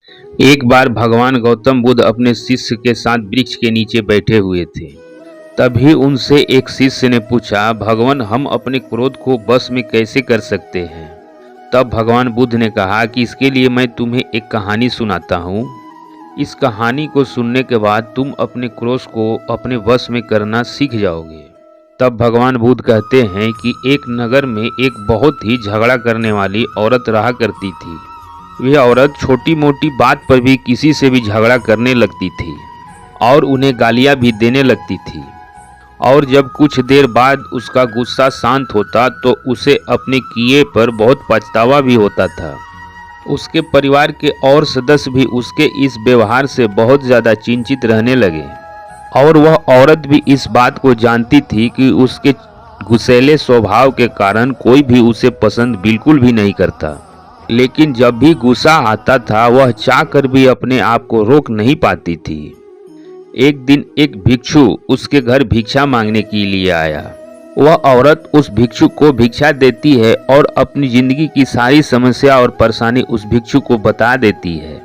एक बार भगवान गौतम बुद्ध अपने शिष्य के साथ वृक्ष के नीचे बैठे हुए थे। तभी उनसे एक शिष्य ने पूछा, भगवान, हम अपने क्रोध को वश में कैसे कर सकते हैं? तब भगवान बुद्ध ने कहा कि इसके लिए मैं तुम्हें एक कहानी सुनाता हूँ। इस कहानी को सुनने के बाद तुम अपने क्रोध को अपने वश में करना सीख जाओगे। तब भगवान बुद्ध कहते हैं कि एक नगर में एक बहुत ही झगड़ा करने वाली औरत रहा करती थी। वह औरत छोटी मोटी बात पर भी किसी से भी झगड़ा करने लगती थी और उन्हें गालियां भी देने लगती थी। और जब कुछ देर बाद उसका गुस्सा शांत होता तो उसे अपने किए पर बहुत पछतावा भी होता था। उसके परिवार के और सदस्य भी उसके इस व्यवहार से बहुत ज़्यादा चिंतित रहने लगे और वह औरत भी इस बात को जानती थी कि उसके गुस्सैले स्वभाव के कारण कोई भी उसे पसंद बिल्कुल भी नहीं करता। लेकिन जब भी गुस्सा आता था वह चाहकर भी अपने आप को रोक नहीं पाती थी। एक दिन एक भिक्षु उसके घर भिक्षा मांगने के लिए आया। वह औरत उस भिक्षु को भिक्षा देती है और अपनी जिंदगी की सारी समस्या और परेशानी उस भिक्षु को बता देती है।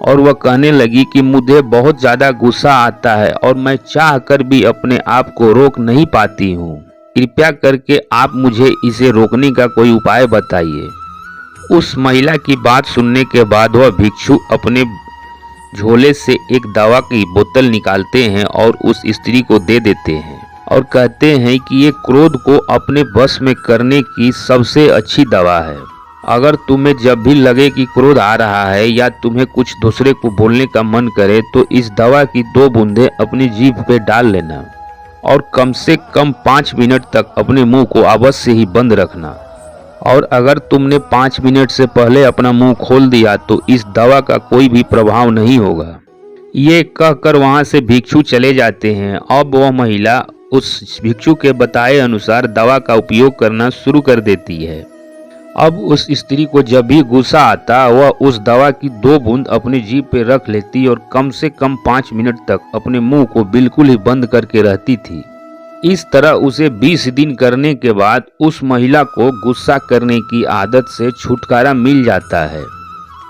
और वह कहने लगी कि मुझे बहुत ज़्यादा गुस्सा आता है और मैं चाहकर भी अपने आप को रोक नहीं पाती हूँ। कृपया करके आप मुझे इसे रोकने का कोई उपाय बताइए। उस महिला की बात सुनने के बाद वह भिक्षु अपने झोले से एक दवा की बोतल निकालते हैं और उस स्त्री को दे देते हैं और कहते हैं कि ये क्रोध को अपने बस में करने की सबसे अच्छी दवा है। अगर तुम्हें जब भी लगे कि क्रोध आ रहा है या तुम्हें कुछ दूसरे को बोलने का मन करे तो इस दवा की 2 बूंदें अपनी जीभ पे डाल लेना और कम से कम 5 मिनट तक अपने मुंह को अवश्य ही बंद रखना। और अगर तुमने 5 मिनट से पहले अपना मुंह खोल दिया तो इस दवा का कोई भी प्रभाव नहीं होगा। ये कहकर वहां से भिक्षु चले जाते हैं। अब वह महिला उस भिक्षु के बताए अनुसार दवा का उपयोग करना शुरू कर देती है। अब उस स्त्री को जब भी गुस्सा आता वह उस दवा की 2 बूंद अपनी जीभ पे रख लेती और कम से कम 5 मिनट तक अपने मुंह को बिल्कुल ही बंद करके रहती थी। इस तरह उसे 20 दिन करने के बाद उस महिला को गुस्सा करने की आदत से छुटकारा मिल जाता है।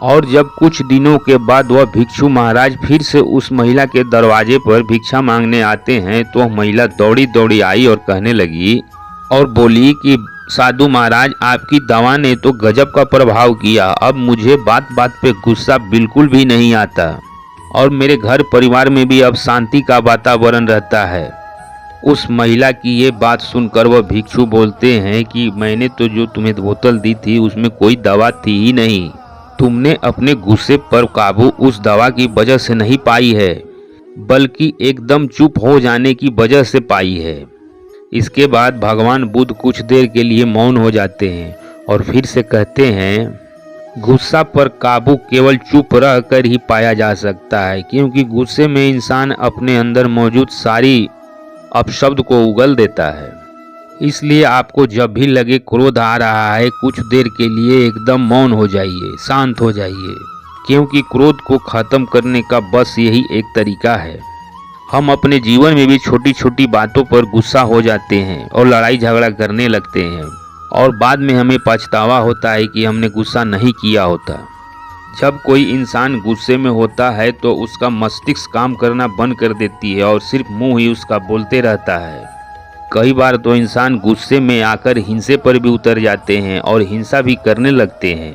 और जब कुछ दिनों के बाद वह भिक्षु महाराज फिर से उस महिला के दरवाजे पर भिक्षा मांगने आते हैं तो वह महिला दौड़ी दौड़ी आई और कहने लगी और बोली कि साधु महाराज, आपकी दवा ने तो गजब का प्रभाव किया। अब मुझे बात बात पे गुस्सा बिल्कुल भी नहीं आता और मेरे घर परिवार में भी अब शांति का वातावरण रहता है। उस महिला की ये बात सुनकर वह भिक्षु बोलते हैं कि मैंने तो जो तुम्हें बोतल दी थी उसमें कोई दवा थी ही नहीं। तुमने अपने गुस्से पर काबू उस दवा की वजह से नहीं पाई है बल्कि एकदम चुप हो जाने की वजह से पाई है। इसके बाद भगवान बुद्ध कुछ देर के लिए मौन हो जाते हैं और फिर से कहते हैं, गुस्सा पर काबू केवल चुप रह कर ही पाया जा सकता है, क्योंकि गुस्से में इंसान अपने अंदर मौजूद सारी अपशब्द को उगल देता है। इसलिए आपको जब भी लगे क्रोध आ रहा है कुछ देर के लिए एकदम मौन हो जाइए, शांत हो जाइए, क्योंकि क्रोध को खत्म करने का बस यही एक तरीका है। हम अपने जीवन में भी छोटी छोटी बातों पर गुस्सा हो जाते हैं और लड़ाई झगड़ा करने लगते हैं और बाद में हमें पछतावा होता है कि हमने गुस्सा नहीं किया होता। जब कोई इंसान गुस्से में होता है तो उसका मस्तिष्क काम करना बंद कर देती है और सिर्फ मुंह ही उसका बोलते रहता है। कई बार तो इंसान गुस्से में आकर हिंसे पर भी उतर जाते हैं और हिंसा भी करने लगते हैं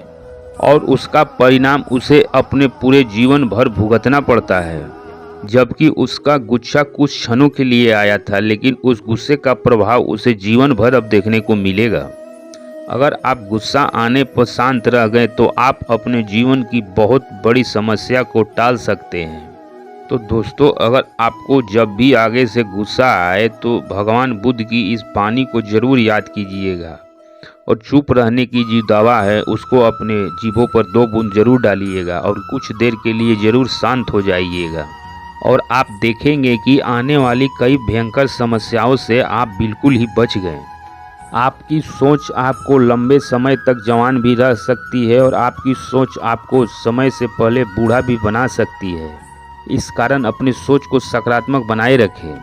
और उसका परिणाम उसे अपने पूरे जीवन भर भुगतना पड़ता है। जबकि उसका गुस्सा कुछ क्षणों के लिए आया था, लेकिन उस गुस्से का प्रभाव उसे जीवन भर अब देखने को मिलेगा। अगर आप गुस्सा आने पर शांत रह गए तो आप अपने जीवन की बहुत बड़ी समस्या को टाल सकते हैं। तो दोस्तों, अगर आपको जब भी आगे से गुस्सा आए तो भगवान बुद्ध की इस वाणी को जरूर याद कीजिएगा और चुप रहने की जो दवा है उसको अपने जीभों पर 2 बूंद जरूर डालिएगा और कुछ देर के लिए जरूर शांत हो जाइएगा। और आप देखेंगे कि आने वाली कई भयंकर समस्याओं से आप बिल्कुल ही बच गए। आपकी सोच आपको लंबे समय तक जवान भी रह सकती है और आपकी सोच आपको समय से पहले बूढ़ा भी बना सकती है। इस कारण अपनी सोच को सकारात्मक बनाए रखें।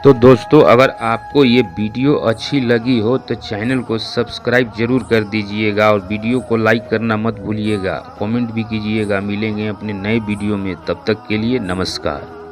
तो दोस्तों, अगर आपको ये वीडियो अच्छी लगी हो तो चैनल को सब्सक्राइब जरूर कर दीजिएगा और वीडियो को लाइक करना मत भूलिएगा, कमेंट भी कीजिएगा। मिलेंगे अपने नए वीडियो में, तब तक के लिए नमस्कार।